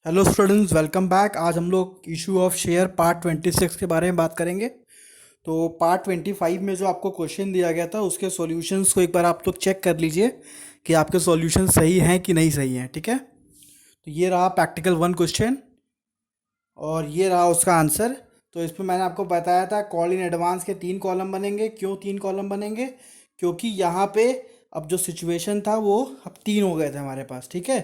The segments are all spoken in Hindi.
Hello students, welcome back. आज हम लोग इशू ऑफ शेयर पार्ट 26 के बारे में बात करेंगे। तो पार्ट 25 में जो आपको क्वेश्चन दिया गया था उसके सॉल्यूशंस को एक बार आप लोग चेक कर लीजिए कि आपके सॉल्यूशन सही हैं कि नहीं सही हैं। ठीक है, तो ये रहा प्रैक्टिकल 1 क्वेश्चन और ये रहा उसका आंसर। तो इसमें मैंने आपको बताया था कॉल इन एडवांस के 3 कॉलम बनेंगे। क्यों 3 कॉलम बनेंगे? क्योंकि यहाँ पे अब जो सिचुएशन था वो अब 3 हो गए थे हमारे पास। ठीक है,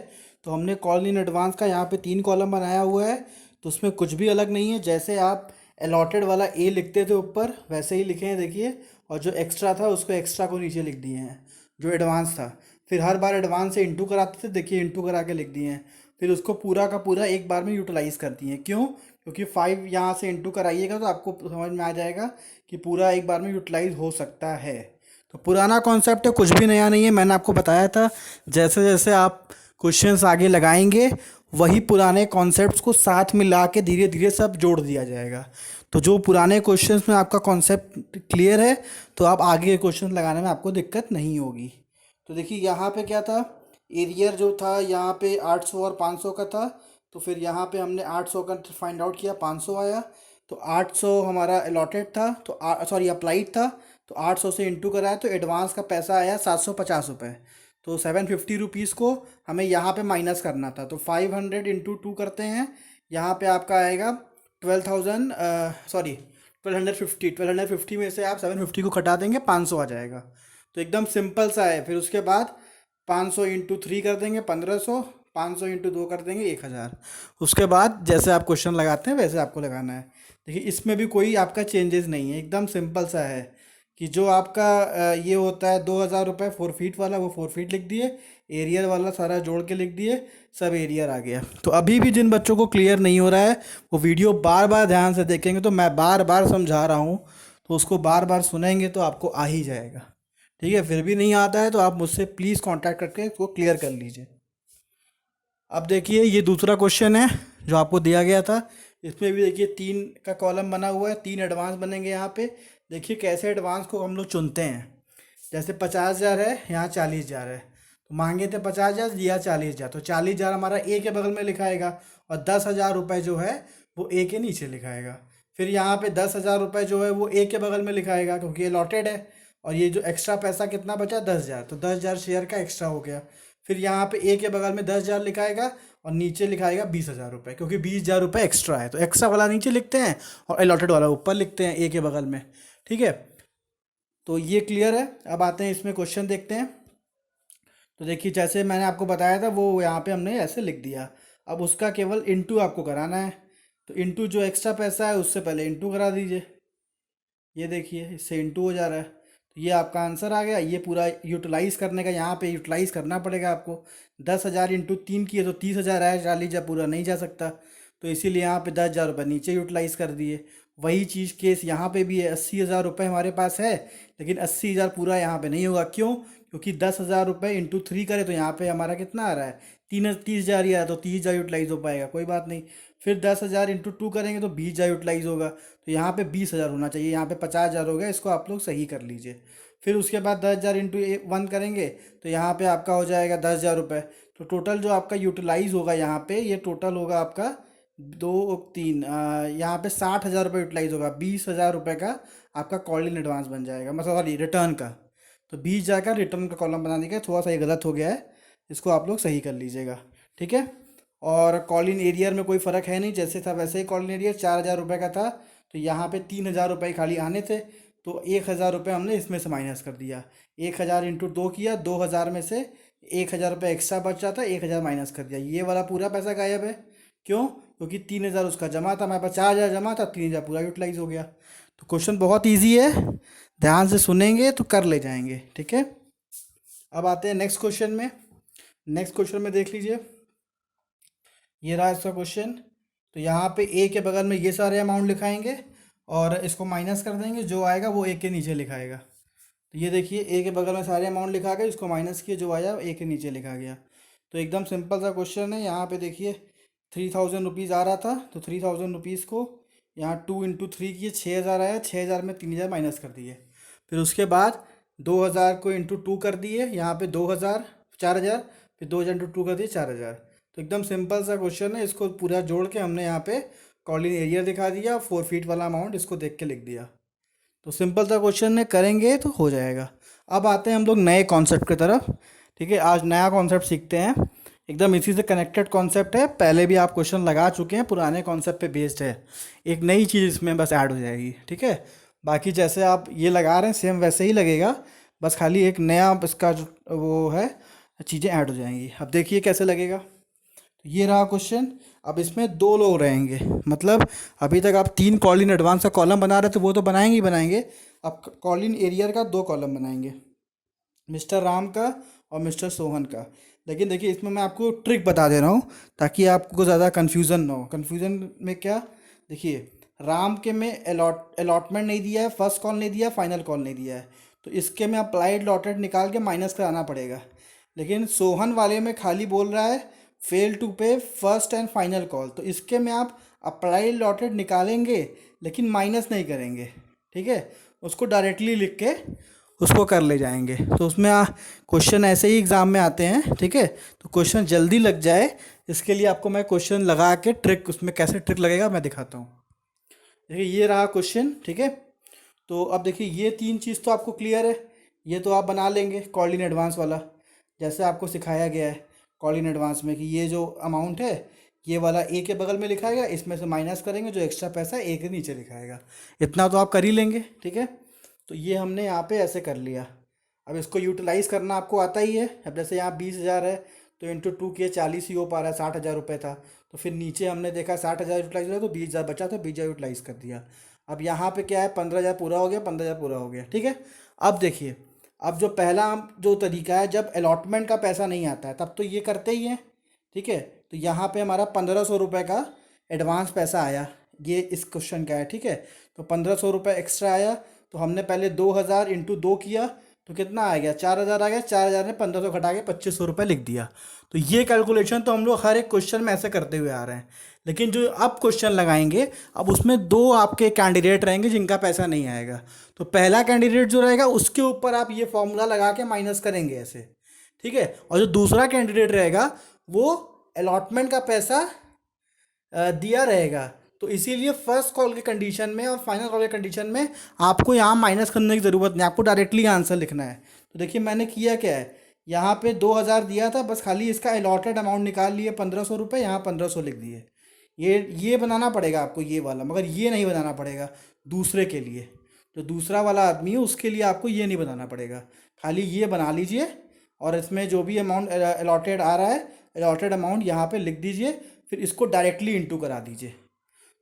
तो हमने कॉल इन एडवांस का यहाँ पे 3 कॉलम बनाया हुआ है। तो उसमें कुछ भी अलग नहीं है। जैसे आप अलॉटेड वाला ए लिखते थे ऊपर वैसे ही लिखे हैं, देखिए। और जो एक्स्ट्रा था उसको एक्स्ट्रा को नीचे लिख दिए हैं, जो एडवांस था। फिर हर बार एडवांस से इंटू कराते थे, देखिए इंटू करा के लिख दिए हैं। फिर उसको पूरा का पूरा एक बार में यूटिलाइज कर दिए। क्यों? क्योंकि 5 यहाँ से इंटू कराइएगा तो आपको समझ में आ जाएगा कि पूरा एक बार में यूटिलाइज हो सकता है। तो पुराना कॉन्सेप्ट है, कुछ भी नया नहीं है। मैंने आपको बताया था जैसे जैसे आप क्वेश्चंस आगे लगाएंगे वही पुराने कॉन्सेप्ट्स को साथ में ला के धीरे धीरे सब जोड़ दिया जाएगा। तो जो पुराने क्वेश्चंस में आपका कॉन्सेप्ट क्लियर है तो आप आगे के क्वेश्चन लगाने में आपको दिक्कत नहीं होगी। तो देखिए यहाँ पे क्या था, एरियर जो था यहाँ पे 800 और 500 का था। तो फिर यहाँ पे हमने 800 का फाइंड आउट किया, 500 आया। तो 800 हमारा अलॉटेड था, तो सॉरी अप्लाइड था। तो 800 से इंटू कराया तो एडवांस का पैसा आया 750 रुपये। तो 750 रुपीज़ को हमें यहाँ पे माइनस करना था। तो 500 इंटू 2 करते हैं, यहाँ पे आपका आएगा 12,000, सॉरी 1250 में से आप 750 को घटा देंगे, 500 आ जाएगा। तो एकदम सिंपल सा है। फिर उसके बाद 500 इंटू 3 कर देंगे 1500, 500 इंटू 2 कर देंगे 1000। उसके बाद जैसे आप क्वेश्चन लगाते हैं वैसे आपको लगाना है। देखिए इसमें भी कोई आपका चेंजेस नहीं है, एकदम सिंपल सा है कि जो आपका ये होता है 2000 रुपये 4 फीट वाला, वो 4 फीट लिख दिए। एरियर वाला सारा जोड़ के लिख दिए, सब एरियर आ गया। तो अभी भी जिन बच्चों को क्लियर नहीं हो रहा है वो वीडियो बार बार ध्यान से देखेंगे, तो मैं बार बार समझा रहा हूँ तो उसको बार बार सुनेंगे तो आपको आ ही जाएगा। ठीक है, फिर भी नहीं आता है तो आप मुझसे प्लीज़ कांटेक्ट करके इसको क्लियर कर लीजिए। अब देखिए ये दूसरा क्वेश्चन है जो आपको दिया गया था। इसमें भी देखिए 3 का कॉलम बना हुआ है, 3 एडवांस बनेंगे यहाँ पे। देखिए कैसे एडवांस को हम लोग चुनते हैं। जैसे 50,000 है, यहाँ 40,000 है। तो मांगे थे 50,000, दिया 40,000, तो 40,000 हमारा ए के बगल में लिखाएगा और 10,000 रुपये जो है वो ए के नीचे लिखाएगा। फिर यहाँ पे 10,000 रुपये जो है वो ए के बगल में लिखाएगा क्योंकि ये लॉटेड है। और ये जो एक्स्ट्रा पैसा कितना बचा, 10,000, तो 10,000 शेयर का एक्स्ट्रा हो गया। फिर यहाँ पे ए के बगल में 10,000 लिखाएगा और नीचे लिखाएगा 20,000 रुपये, क्योंकि 20,000 रुपये एक्स्ट्रा है तो एक्स्ट्रा वाला नीचे लिखते हैं और अलॉटेड वाला ऊपर लिखते हैं ए के बगल में। ठीक है, तो ये क्लियर है। अब आते हैं इसमें क्वेश्चन देखते हैं। तो देखिए जैसे मैंने आपको बताया था वो यहाँ पे हमने ऐसे लिख दिया। अब उसका केवल इंटू आपको कराना है। तो इंटू जो एक्स्ट्रा पैसा है उससे पहले इंटू करा दीजिए। ये देखिए इससे इंटू हो जा रहा है, तो ये आपका आंसर आ गया। ये पूरा यूटिलाइज करने का यहाँ पे यूटिलाइज करना पड़ेगा आपको। 10,000 इंटू 3 किए तो 30,000 आया, 40,000 पूरा नहीं जा सकता। तो इसीलिए यहाँ पे 10,000 रुपये नीचे यूटिलाइज कर दिए। वही चीज़ केस यहाँ पे भी है, 80,000 रुपये हमारे पास है, लेकिन 80,000 पूरा यहाँ पे नहीं होगा। क्यों? क्योंकि 10,000 रुपये इंटू 3 करे तो यहाँ पे हमारा कितना आ रहा है, 30,000 ही आ रहा है, तो 30,000 यूटिलाइज हो पाएगा, कोई बात नहीं। फिर 10,000 इंटू 2 करेंगे तो 20,000 यूटिलाइज होगा। तो यहाँ पे 20,000 होना चाहिए, यहाँ पे 50,000 हो गया, इसको आप लोग सही कर लीजिए। फिर उसके बाद 10,000 इंटू 1 करेंगे तो यहाँ पे आपका हो जाएगा 10,000 रुपये। तो टोटल जो आपका यूटिलाइज होगा यहाँ पे, ये टोटल होगा आपका 2 3, यहाँ पे 60,000 रुपये यूटिलाइज होगा। 20,000 रुपये का आपका कॉल इन एडवांस बन जाएगा, मतलब सॉरी रिटर्न का। तो 20,000 का रिटर्न का कॉलम बना दीजिएगा, थोड़ा सा ये गलत हो गया है, इसको आप लोग सही कर लीजिएगा। ठीक है, और कॉल इन एरियर में कोई फ़र्क है नहीं, जैसे था वैसे ही। कॉल इन एरियर 4,000 रुपये का था तो यहाँ पे 3,000 रुपये खाली आने थे, तो 1,000 रुपये हमने इसमें से माइनस कर दिया। 1,000 इंटू 2 किया, 2,000 में से 1,000 रुपये एक्स्ट्रा बच जाता, 1,000 माइनस कर दिया, ये वाला पूरा पैसा गायब है। क्यों? क्योंकि 3,000 उसका जमा था, हमारे पास 4,000 जमा था, 3,000 पूरा यूटिलाइज हो गया। तो क्वेश्चन बहुत ईजी है, ध्यान से सुनेंगे तो कर ले जाएंगे। ठीक है, अब आते हैं नेक्स्ट क्वेश्चन में। नेक्स्ट क्वेश्चन में देख लीजिए, ये रहा इसका क्वेश्चन। तो यहाँ पे ए के बगल में ये सारे अमाउंट लिखाएंगे और इसको माइनस कर देंगे, जो आएगा वो ए के नीचे लिखाएगा। तो ये देखिए ए के बगल में सारे अमाउंट लिखा गया, इसको माइनस किए, जो आया ए के नीचे लिखा गया। तो एकदम सिंपल सा क्वेश्चन है। यहाँ पे देखिए 3,000 रुपीज़ आ रहा था, तो 3,000 रुपीज़ को यहाँ 2 इंटू 3 किए, 6,000 आया, 6,000 में 3,000 माइनस कर दिए। फिर उसके बाद 2,000 को इंटू 2 कर दिए, यहाँ पे 2,000, 4,000, फिर 2,000 इंटू 2 कर दिए 4,000। तो तो एकदम सिंपल सा क्वेश्चन है, इसको पूरा जोड़ के हमने यहाँ पे कॉलिन एरिया दिखा दिया, 4 फीट वाला अमाउंट इसको देख के लिख दिया। तो सिंपल सा क्वेश्चन है, करेंगे तो हो जाएगा। अब आते हैं हम लोग नए कॉन्सेप्ट की तरफ। ठीक है, आज नया कॉन्सेप्ट सीखते हैं, एकदम इसी से कनेक्टेड कॉन्सेप्ट है, पहले भी आप क्वेश्चन लगा चुके हैं, पुराने कॉन्सेप्ट पे बेस्ड है। एक नई चीज़ इसमें बस ऐड हो जाएगी। ठीक है, बाकी जैसे आप ये लगा रहे हैं सेम वैसे ही लगेगा, बस खाली एक नया इसका जो वो है चीज़ें ऐड हो जाएंगी। अब देखिए कैसे लगेगा। तो ये रहा क्वेश्चन। अब इसमें 2 लोग रहेंगे, मतलब अभी तक आप 3 कॉलिन एडवांस का कॉलम बना रहे थे, वो तो बनाएंगे ही बनाएंगे। अब कॉलिन एरियर का 2 कॉलम बनाएंगे, मिस्टर राम का और मिस्टर सोहन का। लेकिन देखिए इसमें मैं आपको ट्रिक बता दे रहा हूँ ताकि आपको ज़्यादा कन्फ्यूज़न ना हो। कन्फ्यूज़न में क्या, देखिए राम के में अलॉटमेंट नहीं दिया है, फर्स्ट कॉल नहीं दिया है, फाइनल कॉल नहीं दिया है, तो इसके में अप्लाइड लॉटेड निकाल के माइनस कराना पड़ेगा। लेकिन सोहन वाले में खाली बोल रहा है फेल टू पे फर्स्ट एंड फाइनल कॉल, तो इसके में आप अप्लाइड लॉटेड निकालेंगे लेकिन माइनस नहीं करेंगे। ठीक है, उसको डायरेक्टली लिख के उसको कर ले जाएंगे। तो उसमें क्वेश्चन ऐसे ही एग्ज़ाम में आते हैं। ठीक है, तो क्वेश्चन जल्दी लग जाए इसके लिए आपको मैं क्वेश्चन लगा के ट्रिक, उसमें कैसे ट्रिक लगेगा मैं दिखाता हूँ। देखिए ये रहा क्वेश्चन। ठीक है, तो अब देखिए ये 3 चीज़ तो आपको क्लियर है, ये तो आप बना लेंगे कॉल इन एडवांस वाला, जैसे आपको सिखाया गया है कॉल इन एडवांस में कि ये जो अमाउंट है ये वाला ए के बगल में लिखाएगा, इसमें से माइनस करेंगे जो एक्स्ट्रा पैसा है ए के नीचे लिखाएगा। इतना तो आप कर ही लेंगे। ठीक है, तो ये हमने यहाँ पे ऐसे कर लिया। अब इसको यूटिलाइज़ करना आपको आता ही है। अब जैसे यहाँ 20,000 है तो इंटू 2 किए 40 ही हो पा रहा है, 60,000 रुपये था, तो फिर नीचे हमने देखा 60,000 यूटिलाइज हो रहा है तो 20,000 बचा तो 20,000 यूटिलाइज़ कर दिया। अब यहाँ पे क्या है 15,000 पूरा हो गया, 15,000 पूरा हो गया। ठीक है, अब देखिए अब जो पहला जो तरीका है जब अलॉटमेंट का पैसा नहीं आता है तब तो ये करते ही हैं। ठीक है, तो यहाँ पे हमारा 1,500 रुपये का एडवांस पैसा आया, ये इस क्वेश्चन का है। ठीक है, तो 1,500 रुपये एक्स्ट्रा आया, तो हमने पहले 2,000 इंटू 2 किया तो कितना आ गया 4,000 आ गया, 4,000 में 1,500 घटा के 2,500 रुपये लिख दिया। तो ये कैलकुलेशन तो हम लोग हर एक क्वेश्चन में ऐसे करते हुए आ रहे हैं। लेकिन जो अब क्वेश्चन लगाएंगे अब उसमें 2 आपके कैंडिडेट रहेंगे जिनका पैसा नहीं आएगा, तो पहला कैंडिडेट जो रहेगा उसके ऊपर आप ये फॉर्मूला लगा के माइनस करेंगे ऐसे। ठीक है, और जो दूसरा कैंडिडेट रहेगा वो अलॉटमेंट का पैसा दिया रहेगा, तो इसीलिए फर्स्ट कॉल के कंडीशन में और फाइनल कॉल के कंडीशन में आपको यहाँ माइनस करने की ज़रूरत नहीं, आपको डायरेक्टली आंसर लिखना है। तो देखिए मैंने किया क्या है, यहाँ पे 2,000 दिया था, बस खाली इसका अलॉटेड अमाउंट निकाल लिए 1,500 रुपये, यहाँ 1,500 लिख दिए। ये बनाना पड़ेगा आपको ये वाला, मगर ये नहीं बनाना पड़ेगा दूसरे के लिए। जो दूसरा वाला आदमी है उसके लिए आपको ये नहीं बनाना पड़ेगा, खाली ये बना लीजिए और इसमें जो भी अमाउंट अलॉटेड आ रहा है अलॉटेड अमाउंट यहाँ पे लिख दीजिए, फिर इसको डायरेक्टली इंटू करा दीजिए।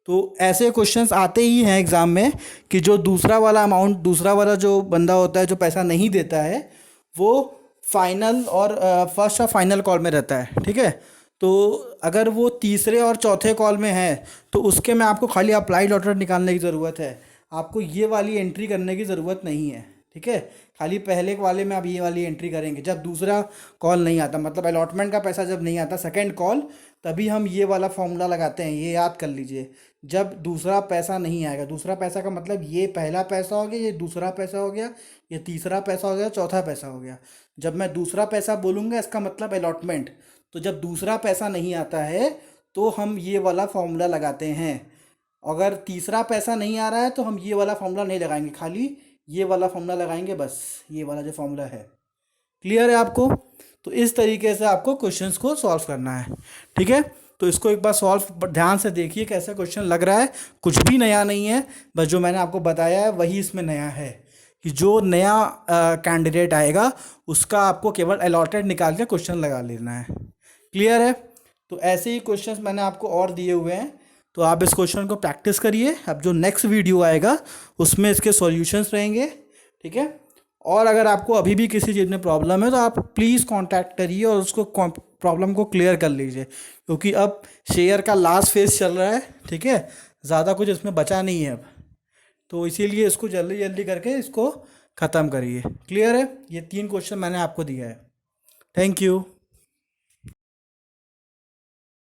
तो ऐसे क्वेश्चंस आते ही हैं एग्ज़ाम में कि जो दूसरा वाला अमाउंट, दूसरा वाला जो बंदा होता है जो पैसा नहीं देता है वो फाइनल और फर्स्ट और फाइनल कॉल में रहता है। ठीक है, तो अगर वो तीसरे और चौथे कॉल में है तो उसके में आपको खाली अप्लाइड लॉटेड निकालने की ज़रूरत है, आपको ये वाली एंट्री करने की ज़रूरत नहीं है। ठीक है, खाली पहले वाले में आप ये वाली एंट्री करेंगे जब दूसरा कॉल नहीं आता, मतलब अलॉटमेंट का पैसा जब नहीं आता सेकंड कॉल, तभी हम ये वाला फॉर्मूला लगाते हैं। ये याद कर लीजिए, जब दूसरा पैसा नहीं आएगा, दूसरा पैसा का मतलब ये पहला पैसा हो गया, ये दूसरा पैसा हो गया, ये तीसरा पैसा हो गया, चौथा पैसा हो गया। जब मैं दूसरा पैसा बोलूँगा इसका मतलब अलॉटमेंट, तो जब दूसरा पैसा नहीं आता है तो हम ये वाला फॉर्मूला लगाते हैं। अगर तीसरा पैसा नहीं आ रहा है तो हम ये वाला फॉर्मूला नहीं लगाएंगे, खाली ये वाला फॉर्मूला लगाएंगे, बस ये वाला जो फॉर्मूला है। क्लियर है आपको? तो इस तरीके से आपको क्वेश्चंस को सॉल्व करना है। ठीक है, तो इसको एक बार सॉल्व ध्यान से देखिए कैसा क्वेश्चन लग रहा है, कुछ भी नया नहीं है, बस जो मैंने आपको बताया है वही इसमें नया है कि जो नया कैंडिडेट आएगा उसका आपको केवल अलॉटेड निकाल के क्वेश्चन लगा लेना है। क्लियर है? तो ऐसे ही क्वेश्चंस मैंने आपको और दिए हुए हैं, तो आप इस क्वेश्चन को प्रैक्टिस करिए। अब जो नेक्स्ट वीडियो आएगा उसमें इसके सॉल्यूशंस रहेंगे। ठीक है, और अगर आपको अभी भी किसी चीज़ में प्रॉब्लम है तो आप प्लीज़ कांटेक्ट करिए और उसको प्रॉब्लम को क्लियर कर लीजिए, क्योंकि अब शेयर का लास्ट फेज चल रहा है। ठीक है, ज़्यादा कुछ इसमें बचा नहीं है अब, तो इसीलिए इसको जल्दी जल्दी करके इसको ख़त्म करिए। क्लियर है? ये 3 क्वेश्चन मैंने आपको दिया है। Thank you.